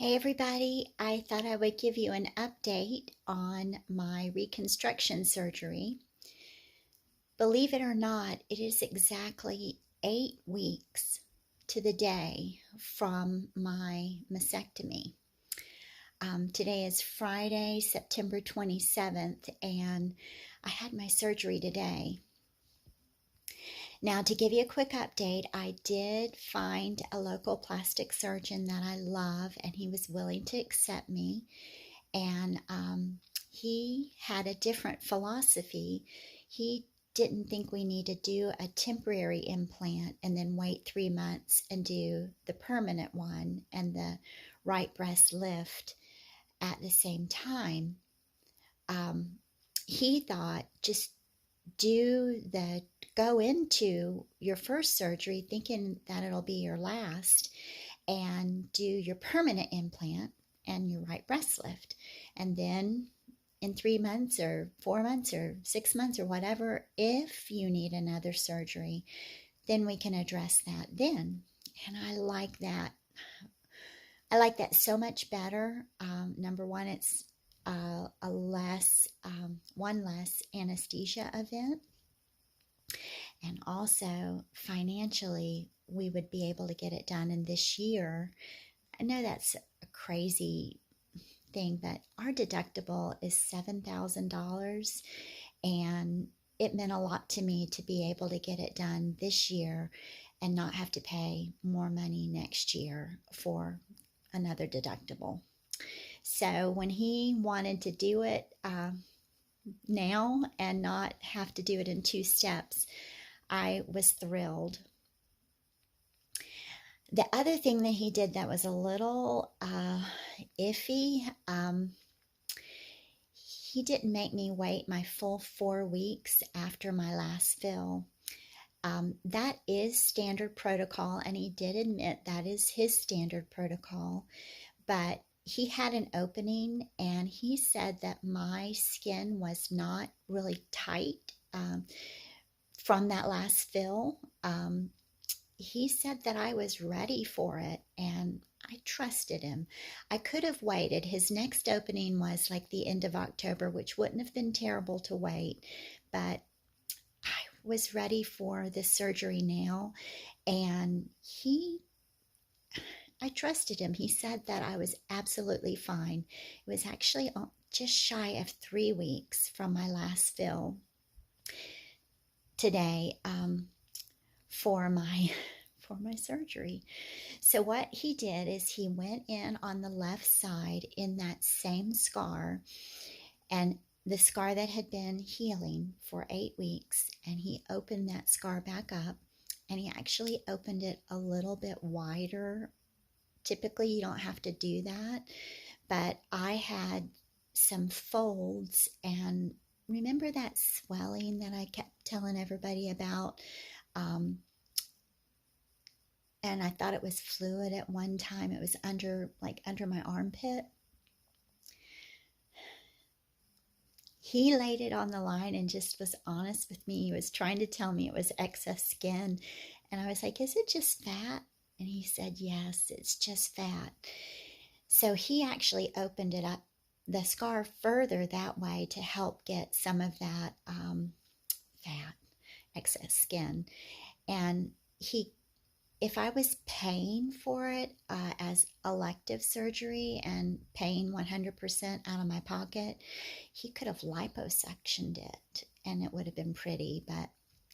Hey everybody, I thought I would give you an update on my reconstruction surgery. Believe it or not, it is exactly 8 weeks to the day from my mastectomy. Today is Friday, September 27th, and I had my surgery today. Now, to give you a quick update, I did find a local plastic surgeon that I love, and he was willing to accept me. And he had a different philosophy. He didn't think we need to do a temporary implant and then wait 3 months and do the permanent one and the right breast lift at the same time. Um, he thought just go into your first surgery thinking that it'll be your last and do your permanent implant and your right breast lift. And then in 3 months or 4 months or 6 months or whatever, if you need another surgery, then we can address that then. And I like that. I like that so much better. Number one, it's one less anesthesia event. And also financially, we would be able to get it done in this year. I know that's a crazy thing, but our deductible is $7,000, and it meant a lot to me to be able to get it done this year and not have to pay more money next year for another deductible. So when he wanted to do it now and not have to do it in 2 steps, I was thrilled. The other thing that he did that was a little iffy, he didn't make me wait my full 4 weeks after my last fill. That is standard protocol, and he did admit that is his standard protocol, but he had an opening, and he said that my skin was not really tight from that last fill. He said that I was ready for it, and I trusted him. I could have waited. His next opening was like the end of October, which wouldn't have been terrible to wait, but I was ready for the surgery now, and I trusted him. He said that I was absolutely fine. It was actually just shy of 3 weeks from my last fill today for my surgery. So what he did is he went in on the left side in that same scar, and the scar that had been healing for 8 weeks, and he opened that scar back up, and he actually opened it a little bit wider. Typically you don't have to do that, but I had some folds, and remember that swelling that I kept telling everybody about? And I thought it was fluid at one time. It was under my armpit. He laid it on the line and just was honest with me. He was trying to tell me it was excess skin. And I was like, is it just fat? And he said, yes, it's just fat. So he actually opened it up, the scar, further that way to help get some of that fat, excess skin. And if I was paying for it as elective surgery and paying 100% out of my pocket, he could have liposuctioned it and it would have been pretty. But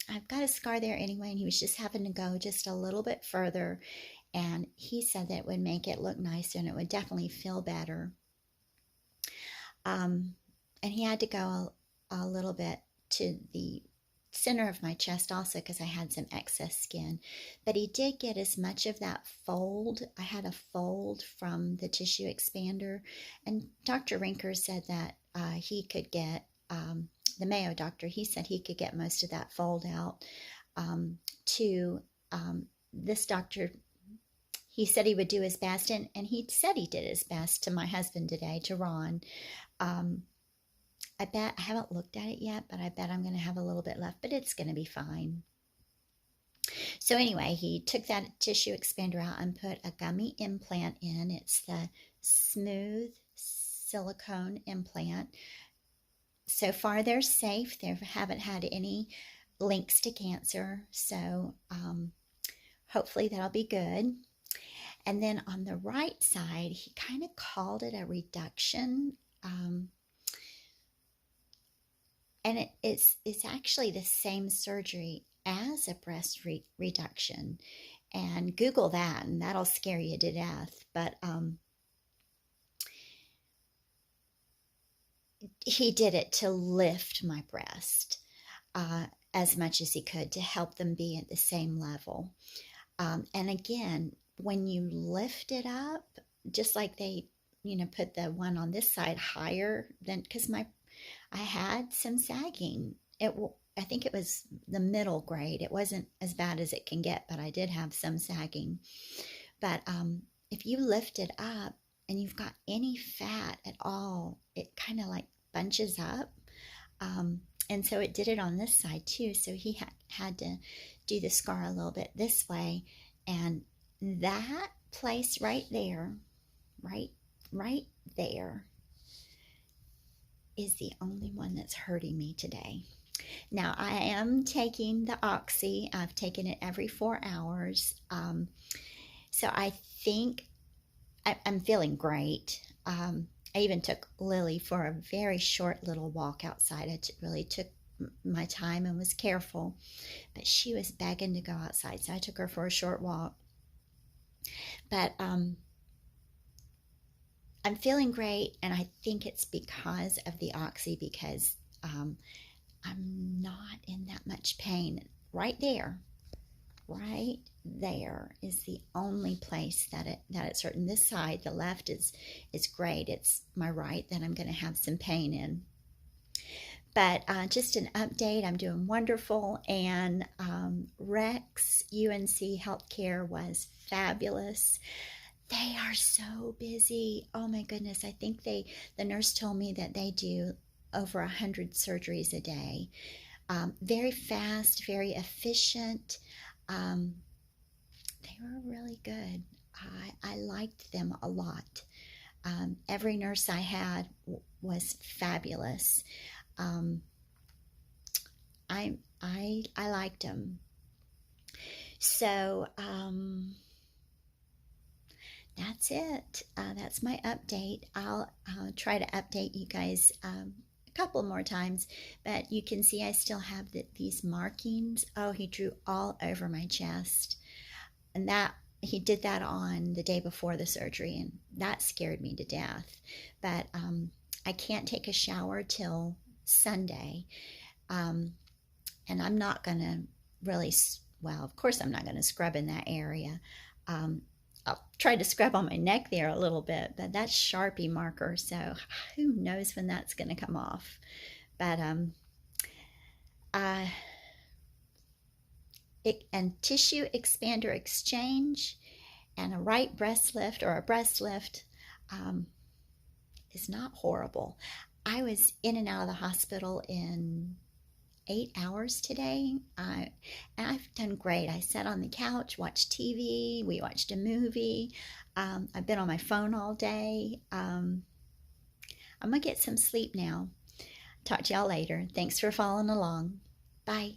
I've got a scar there anyway, and he was just having to go just a little bit further. And he said that it would make it look nicer and it would definitely feel better. And he had to go a little bit to the center of my chest also because I had some excess skin, but he did get as much of that fold. I had a fold from the tissue expander, and Dr. Rinker said that he could get, the Mayo doctor, he said he could get most of that fold out. This doctor, he said he would do his best, and he said he did his best to my husband today, to Ron. I bet, I haven't looked at it yet, but I bet I'm going to have a little bit left, but it's going to be fine. So anyway, he took that tissue expander out and put a gummy implant in. It's the smooth silicone implant. So far, they're safe. They haven't had any links to cancer. So hopefully that'll be good. And then on the right side, he kind of called it a reduction. And it's actually the same surgery as a breast reduction. And Google that, and that'll scare you to death. But he did it to lift my breast as much as he could to help them be at the same level. And again, when you lift it up, just like they, put the one on this side higher than, because I had some sagging. I think it was the middle grade. It wasn't as bad as it can get, but I did have some sagging. But if you lift it up and you've got any fat at all, it kind of like bunches up. And so it did it on this side too. So he had to do the scar a little bit this way. And that place right there, right there, is the only one that's hurting me today. Now, I am taking the Oxy. I've taken it every 4 hours. So I think I'm feeling great. I even took Lily for a very short little walk outside. I really took my time and was careful, but she was begging to go outside, so I took her for a short walk. But I'm feeling great, and I think it's because of the Oxy, because I'm not in that much pain. Right there is the only place that it's hurting. This side, the left, is great. It's my right that I'm going to have some pain in. But just an update, I'm doing wonderful, and Rex UNC Healthcare was fabulous. They are so busy. Oh my goodness. I think the nurse told me that they do over 100 surgeries a day. Very fast, very efficient. They were really good. I liked them a lot. Every nurse I had was fabulous. I liked them. So that's it. That's my update. I'll try to update you guys a couple more times, but you can see I still have these markings. Oh, he drew all over my chest, and that he did that on the day before the surgery, and that scared me to death. But I can't take a shower till Sunday, and I'm not gonna really, well, of course I'm not gonna scrub in that area. I'll try to scrub on my neck there a little bit, but that's Sharpie marker, so who knows when that's going to come off. But and tissue expander exchange and a right breast lift or a breast lift is not horrible. I was in and out of the hospital in 8 hours today, and I've done great. I sat on the couch, watched TV, we watched a movie. I've been on my phone all day. I'm gonna get some sleep now. Talk to y'all later. Thanks for following along. Bye.